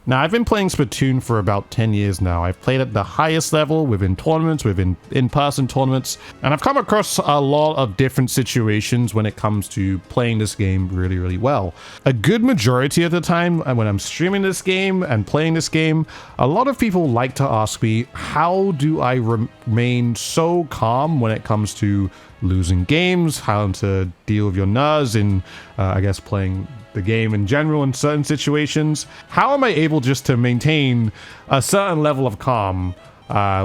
Now, I've been playing Splatoon for about 10 years now. I've played at the highest level within tournaments, within in-person tournaments, and I've come across a lot of different situations when it comes to playing this game really, really well. A good majority of the time when I'm streaming this game and playing this game, a lot of people like to ask me, how do I remain so calm when it comes to losing games, how to deal with your nerves in, I guess, playing the game in general in certain situations. How am I able just to maintain a certain level of calm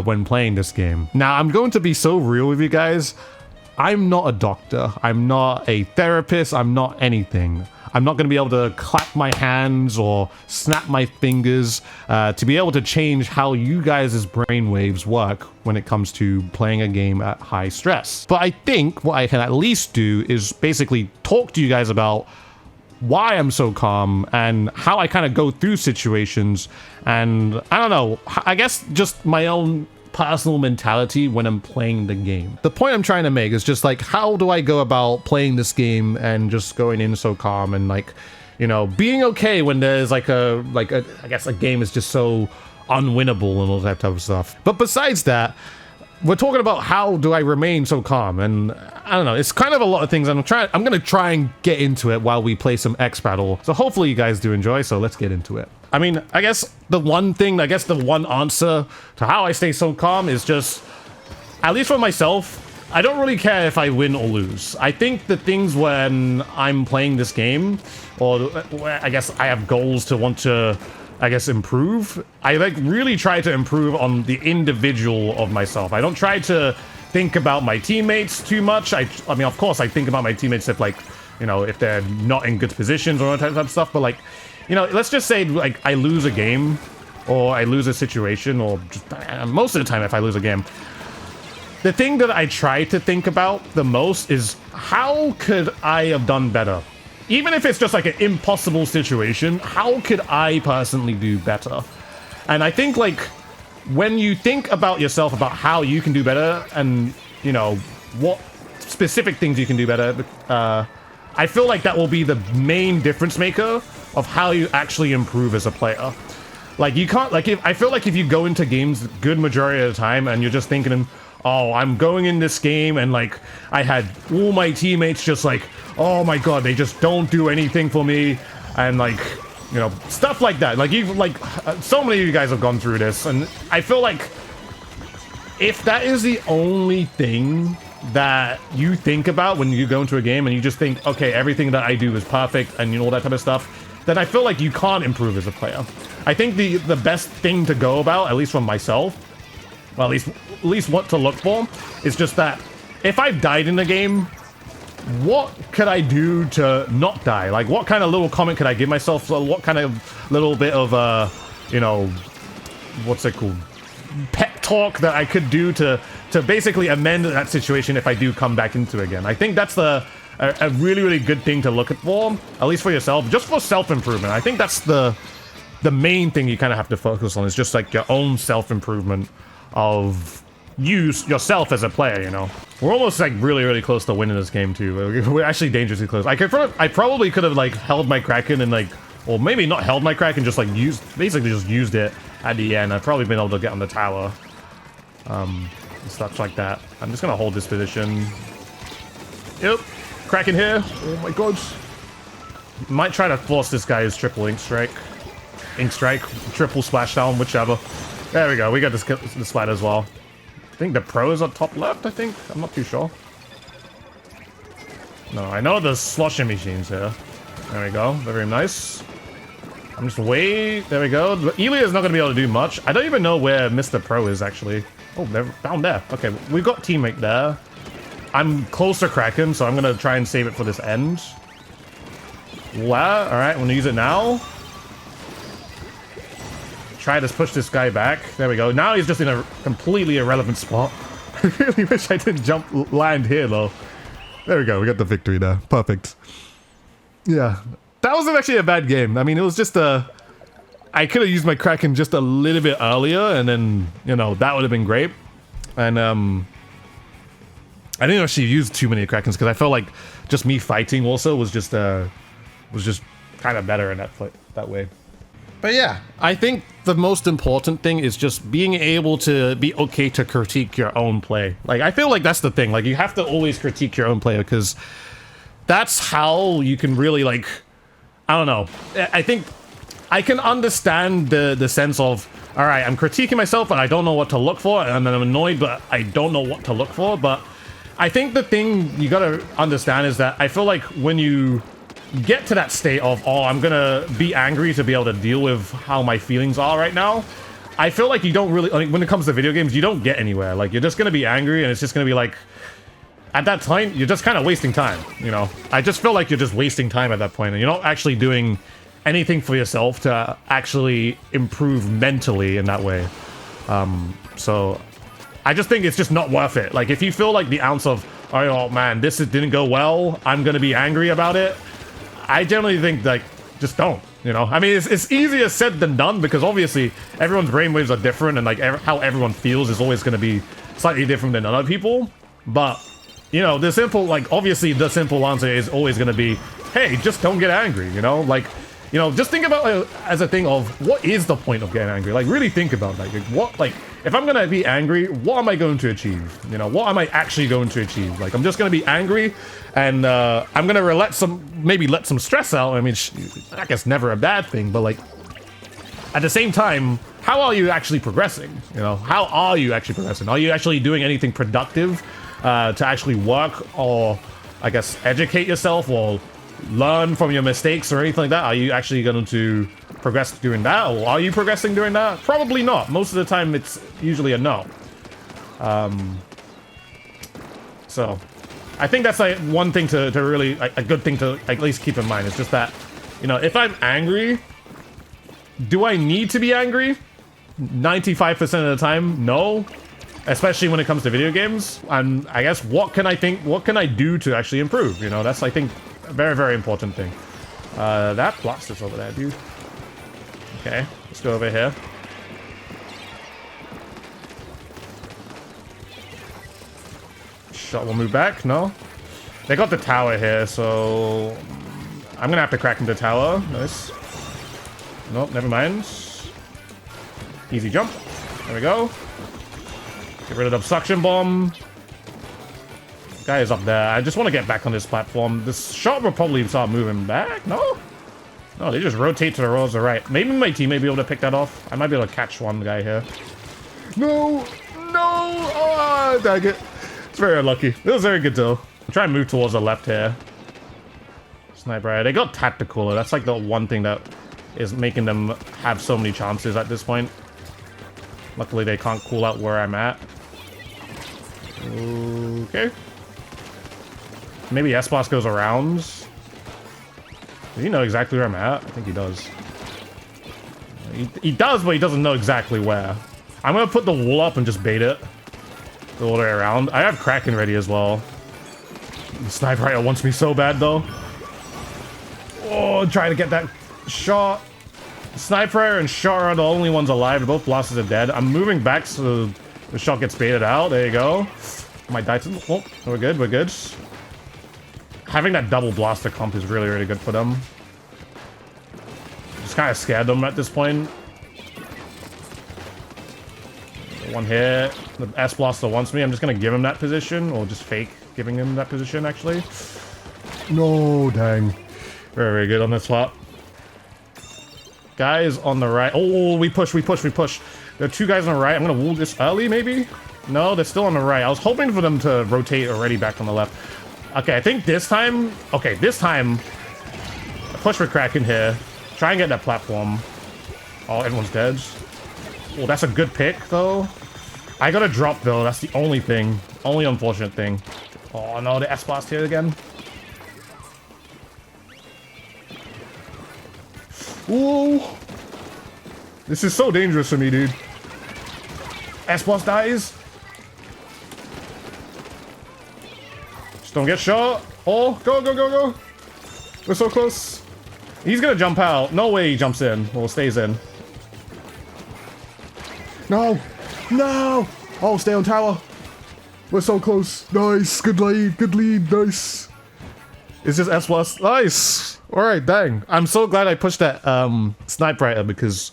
when playing this game? Now, I'm going to be so real with you guys. I'm not a doctor. I'm not a therapist. I'm not anything. I'm not going to be able to clap my hands or snap my fingers to be able to change how you guys' brainwaves work when it comes to playing a game at high stress. But I think what I can at least do is basically talk to you guys about why I'm so calm and how I kind of go through situations, and I don't know, I guess just my own personal mentality when I'm playing the game. The point I'm trying to make is just like, how do I go about playing this game and just going in so calm and like, you know, being okay when there's I guess a game is just so unwinnable and all that type of stuff. But besides that, we're talking about how do I remain so calm, and I don't know, it's kind of a lot of things. I'm gonna try and get into it while we play some X Battle. So hopefully you guys do enjoy, so let's get into it. I mean, I guess the one answer to how I stay so calm is just, at least for myself, I don't really care if I win or lose. I think the things when I'm playing this game, or I guess I have goals to want to, I guess, improve, I like really try to improve on the individual of myself. I don't try to think about my teammates too much. I mean, of course I think about my teammates if, like, you know, if they're not in good positions or all that type of stuff, but like, you know, let's just say like I lose a game or I lose a situation, or just, most of the time if I lose a game, the thing that I try to think about the most is how could I have done better? Even if it's just like an impossible situation, how could I personally do better? And I think like when you think about yourself, about how you can do better and, you know, what specific things you can do better, I feel like that will be the main difference maker of how you actually improve as a player. Like you can't, like, I feel like if you go into games good majority of the time and you're just thinking, oh, I'm going in this game and like I had all my teammates just like, oh my god, they just don't do anything for me, and like, you know, stuff like that. Like you've like so many of you guys have gone through this, and I feel like if that is the only thing that you think about when you go into a game and you just think, okay, everything that I do is perfect and, you know, all that type of stuff, then I feel like you can't improve as a player. I think the best thing to go about, at least from myself, well, at least what to look for, is just that if I've died in the game, what could I do to not die? Like, what kind of little comment could I give myself? So what kind of little bit of, you know, what's it called? Pep talk that I could do to basically amend that situation if I do come back into it again. I think that's a really, really good thing to look at for, at least for yourself, just for self-improvement. I think that's the main thing you kind of have to focus on, is just like your own self-improvement of yourself as a player, you know. We're almost like really, really close to winning this game too. We're actually dangerously close. I probably could have like held my Kraken and like, or maybe not held my Kraken, just like basically just used it at the end. I've probably been able to get on the tower, and stuff like that. I'm just gonna hold this position. Yep, Kraken here. Oh my god. Might try to force this guy's triple ink strike, triple splashdown, whichever. There we go. We got the splat as well. I think the pro is on top left, I think. I'm not too sure. No, I know there's sloshing machines here. There we go. Very nice. I'm just there we go. Elia is not going to be able to do much. I don't even know where Mr. Pro is, actually. Oh, they're down there. Okay, we've got teammate there. I'm close to Kraken, so I'm going to try and save it for this end. Wow. All right, I'm going to use it now. Try to push this guy back. There we go. Now he's just in a completely irrelevant spot. I really wish I didn't land here, though. There we go. We got the victory there. Perfect. Yeah. That wasn't actually a bad game. I mean, it was just I could have used my Kraken just a little bit earlier, and then, you know, that would have been great. And, I didn't actually use too many Krakens, because I felt like just me fighting also was just kind of better in that way. But yeah, I think the most important thing is just being able to be okay to critique your own play. Like, I feel like that's the thing. Like, you have to always critique your own play because that's how you can really, like, I don't know. I think I can understand the sense of, all right, I'm critiquing myself and I don't know what to look for, and I'm annoyed, but I don't know what to look for. But I think the thing you gotta understand is that I feel like when you get to that state of, oh, I'm gonna be angry to be able to deal with how my feelings are right now, I feel like you don't really, like, when it comes to video games, you don't get anywhere. Like, you're just gonna be angry and it's just gonna be like, at that time, you're just kind of wasting time, you know? I just feel like you're just wasting time at that point, and you're not actually doing anything for yourself to actually improve mentally in that way. So I just think it's just not worth it. Like, if you feel like the ounce of, oh man, didn't go well, I'm gonna be angry about it, I generally think, like, just don't, you know? I mean, it's easier said than done because obviously everyone's brainwaves are different, and like how everyone feels is always going to be slightly different than other people. But, you know, obviously the simple answer is always going to be, hey, just don't get angry, you know? Like, you know, just think about it as a thing of, what is the point of getting angry? Like, really think about that. Like, if I'm gonna be angry, what am I going to achieve? You know, what am I actually going to achieve? Like, I'm just gonna be angry, and I'm gonna let some stress out. I mean, I guess never a bad thing, but like, at the same time, how are you actually progressing? You know, how are you actually progressing? Are you actually doing anything productive to actually work, or I guess educate yourself, or learn from your mistakes or anything like that? Are you actually going to progress doing that, or are you progressing doing that? Probably not. Most of the time it's usually a no. So I think that's like one thing to really, like, a good thing to at least keep in mind. It's just that, you know, if I'm angry, do I need to be angry? 95% of the time, no. Especially when it comes to video games. And I guess what can I do to actually improve? You know, that's, I think, a very, very important thing. That blaster's over there, dude. Okay, let's go over here. Shot will move back, no? They got the tower here, so I'm gonna have to crack into the tower. Nice. Nope, never mind. Easy jump. There we go. Get rid of the suction bomb. Guy is up there. I just want to get back on this platform. This shot will probably start moving back. No? No, they just rotate to the rows to the right. Maybe my team may be able to pick that off. I might be able to catch one guy here. No! No! Oh, dang it. It's very unlucky. It was very good, though. I'm trying to move towards the left here. Sniper. They got tactical. That's like the one thing that is making them have so many chances at this point. Luckily, they can't cool out where I'm at. Okay. Maybe S-Boss goes around. Does he know exactly where I'm at? I think he does. He does, but he doesn't know exactly where. I'm gonna put the wall up and just bait it the whole way around. I have Kraken ready as well. The sniper rifle wants me so bad, though. Oh, trying to get that shot. Sniper and shot are the only ones alive. Both blasters are dead. I'm moving back so the shot gets baited out. There you go. Might die to... Oh, we're good, we're good. Having that double blaster comp is really, really good for them. Just kind of scared them at this point. One hit. The S blaster wants me. I'm just gonna give him that position, or just fake giving him that position, actually. No, dang. Very, very good on this spot. Guys on the right. Oh, we push. There are two guys on the right. I'm gonna wall this early, maybe? No, they're still on the right. I was hoping for them to rotate already back on the left. Okay, I think this time... Okay, this time... Push for Kraken here. Try and get that platform. Oh, everyone's dead. Oh, that's a good pick, though. I gotta drop, though. That's the only thing. Only unfortunate thing. Oh, no, the S-Blast here again. Ooh. This is so dangerous for me, dude. S-Blast dies. Just don't get shot. Oh, go, go, go, go. We're so close. He's gonna jump out. No way he jumps in. Or stays in. No. No. Oh, stay on tower. We're so close. Nice. Good lead. Good lead. Nice. It's just S+. Nice. All right, dang. I'm so glad I pushed that snipe writer because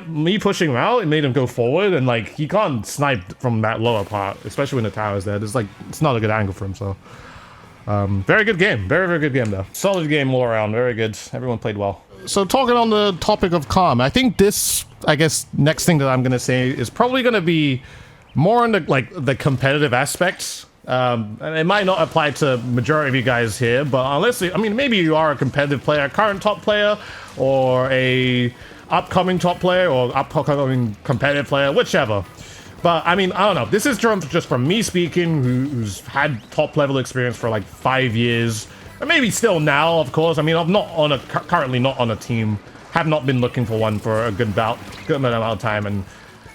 me pushing him out, it made him go forward, and like he can't snipe from that lower part, especially when the tower's there. There's like it's not a good angle for him. So very good game, very good game though. Solid game all around, very good. Everyone played well. So talking on the topic of calm, I think this, I guess, next thing that I'm gonna say is probably gonna be more on the competitive aspects. And it might not apply to majority of you guys here, but unless I mean maybe you are a competitive player, current top player, or a upcoming top player, or upcoming competitive player, whichever. But I mean, I don't know. This is just from me speaking, who's had top level experience for like 5 years, and maybe still now, of course. I mean, I'm not on currently not on a team. Have not been looking for one for a good amount of time, and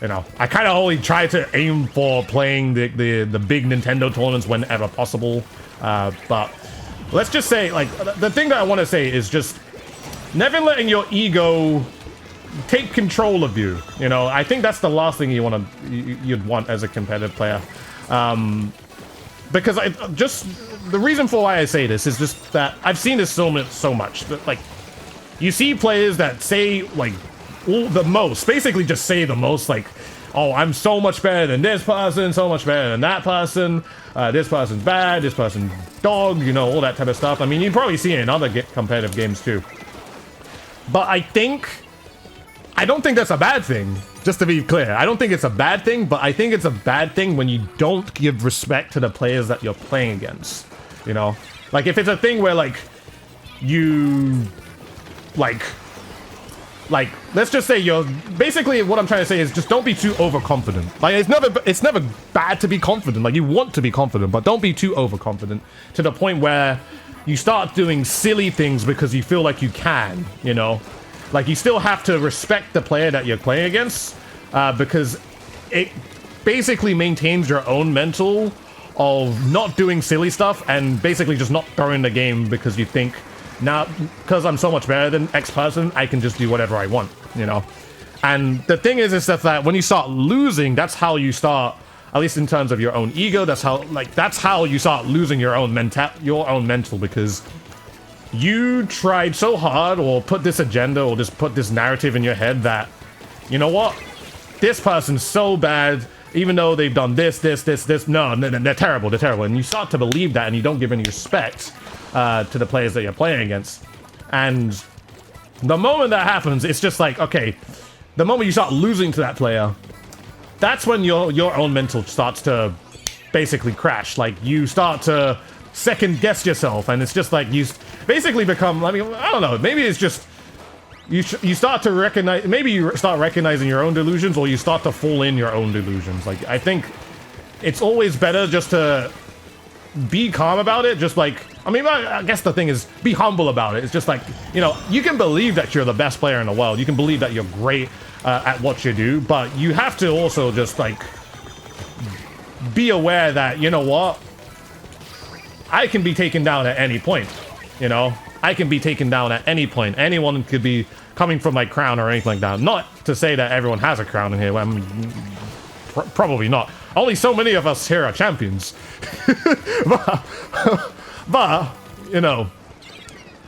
you know, I kind of only try to aim for playing the big Nintendo tournaments whenever possible. But let's just say, like, the thing that I want to say is just never letting your ego take control of you. You know, I think that's the last thing you'd want as a competitive player. Because the reason for why I say this is just that I've seen this so much. That, like, you see players that say like basically just say the most, like, oh, I'm so much better than this person, so much better than that person, this person's bad, this person's dog, you know, all that type of stuff. I mean, you probably see it in other competitive games too. But I don't think that's a bad thing, just to be clear. I don't think it's a bad thing, but I think it's a bad thing when you don't give respect to the players that you're playing against, you know? Like, if it's a thing where, like, you, like, let's just say you're basically what I'm trying to say is just don't be too overconfident. Like, it's never bad to be confident. Like, you want to be confident, but don't be too overconfident to the point where you start doing silly things because you feel like you can, you know? Like, you still have to respect the player that you're playing against, because it basically maintains your own mental of not doing silly stuff and basically just not throwing the game because you think, now, because I'm so much better than X person, I can just do whatever I want, you know? And the thing is that when you start losing, that's how you start, at least in terms of your own ego, that's how you start losing your own mental, because you tried so hard or put this agenda or just put this narrative in your head that, you know what? This person's so bad, even though they've done this. No, they're terrible, And you start to believe that and you don't give any respect to the players that you're playing against. And the moment that happens, it's just like, okay, the moment you start losing to that player, that's when your own mental starts to basically crash. Like, you start to second guess yourself, and it's just like you basically become, I mean, I don't know, maybe it's just you start to recognize, maybe you start recognizing your own delusions, or you start to fall in your own delusions. Like, I think it's always better just to be calm about it. Just like, I mean, I guess the thing is, be humble about it. It's just like, you know, you can believe that you're the best player in the world, you can believe that you're great at what you do, but you have to also just like be aware that, you know what, I can be taken down at any point, you know? I can be taken down at any point. Anyone could be coming for my crown or anything like that. Not to say that everyone has a crown in here. I mean, probably not. Only so many of us here are champions. but, you know,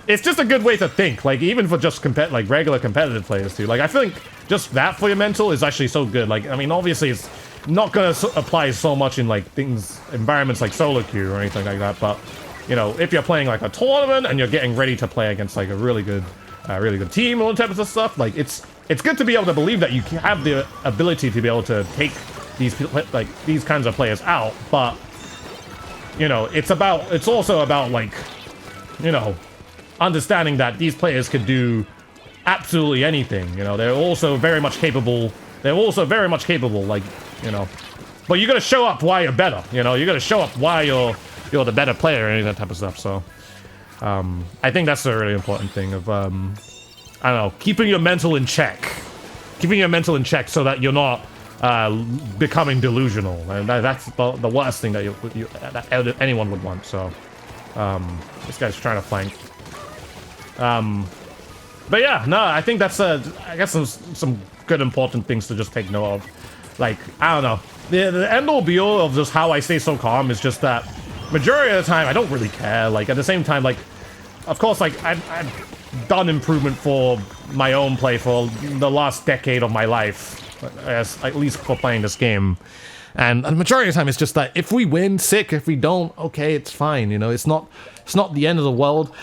it's just a good way to think. Like, even for just regular competitive players too. Like, I think just that for your mental is actually so good. Like, I mean, obviously it's not gonna apply so much in like environments like solo queue or anything like that, but you know, if you're playing like a tournament and you're getting ready to play against like a really good team, all types of stuff, like it's good to be able to believe that you have the ability to be able to take these kinds of players out. But you know, it's also about like, you know, understanding that these players could do absolutely anything. You know, they're also very much capable. Like, you know, but you gotta show up why you're better. You know, you gotta show up why you're the better player and any of that type of stuff. So, I think that's a really important thing of, I don't know, keeping your mental in check, so that you're not becoming delusional, and that's the worst thing that anyone would want. So, this guy's trying to flank. But yeah, no, I think that's I guess some good important things to just take note of. Like, I don't know, the end all be all of just how I stay so calm is just that majority of the time I don't really care. Like, at the same time, like, of course, like, I've done improvement for my own play for the last decade of my life, as at least for playing this game. And the majority of the time, it's just that if we win, sick. If we don't, okay, it's fine. You know, it's not the end of the world.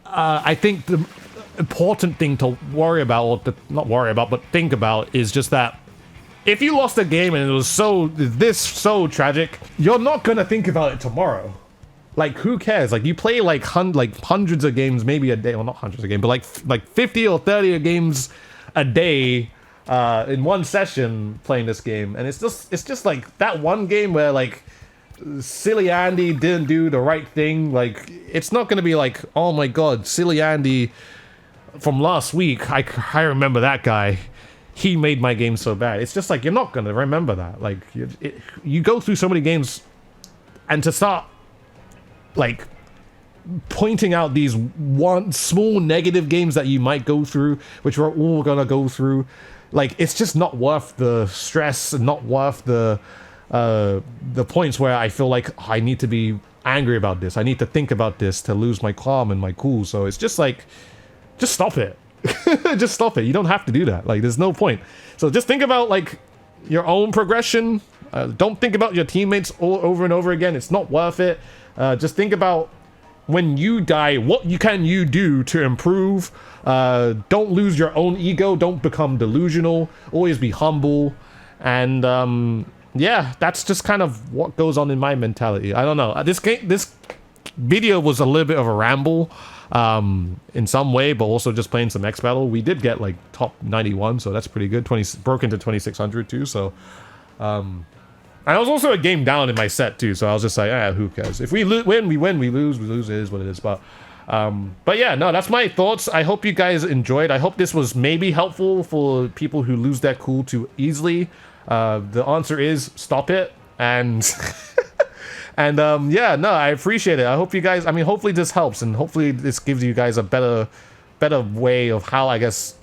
I think the important thing to worry about, or to, not worry about, but think about, is just that if you lost a game and it was so tragic, you're not gonna think about it tomorrow. Like, who cares? Like, you play like hundreds of games, maybe a day. Well, not hundreds of games, but like 50 or 30 games a day in one session playing this game, and it's just like that one game where like silly Andy didn't do the right thing. Like, it's not gonna be like, oh my god, silly Andy from last week, I remember that guy. He made my game so bad. It's just like, you're not gonna remember that. Like, you go through so many games, and to start like pointing out these one small negative games that you might go through, which we're all gonna go through, like, it's just not worth the stress, and not worth the points where I feel like, oh, I need to be angry about this. I need to think about this to lose my calm and my cool. So it's just like, just stop it. Just stop it. You don't have to do that. Like, there's no point. So just think about like your own progression. Don't think about your teammates all over and over again. It's not worth it. Just think about when you die, what can you do to improve? Don't lose your own ego. Don't become delusional. Always be humble. And yeah, that's just kind of what goes on in my mentality. I don't know. This video was a little bit of a ramble in some way, but also just playing some X Battle. We did get like top 91, so that's pretty good. Broke into 2600 too, so I was also a game down in my set too, so I was just like, who cares? If we win, we win. We lose, it is what it is. But yeah, no, that's my thoughts. I hope you guys enjoyed. I hope this was maybe helpful for people who lose their cool too easily. The answer is stop it. And and yeah, no, I appreciate it. I hope you guys, I mean, hopefully this helps, and hopefully this gives you guys a better way of how, I guess,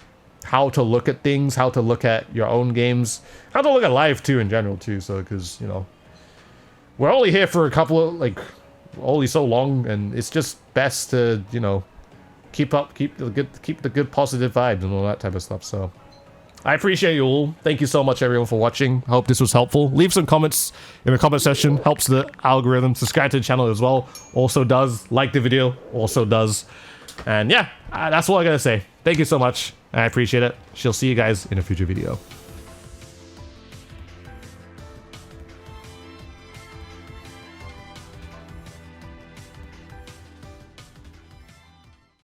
how to look at things, how to look at your own games, how to look at life too in general too. So, because, you know, we're only here for a couple of, like, only so long, and it's just best to, you know, keep the good positive vibes and all that type of stuff. So I appreciate you all. Thank you so much, everyone, for watching. I hope this was helpful. Leave some comments in the comment section. Helps the algorithm. Subscribe to the channel as well. Also does. Like the video. Also does. And yeah, that's all I gotta say. Thank you so much. I appreciate it. She'll see you guys in a future video.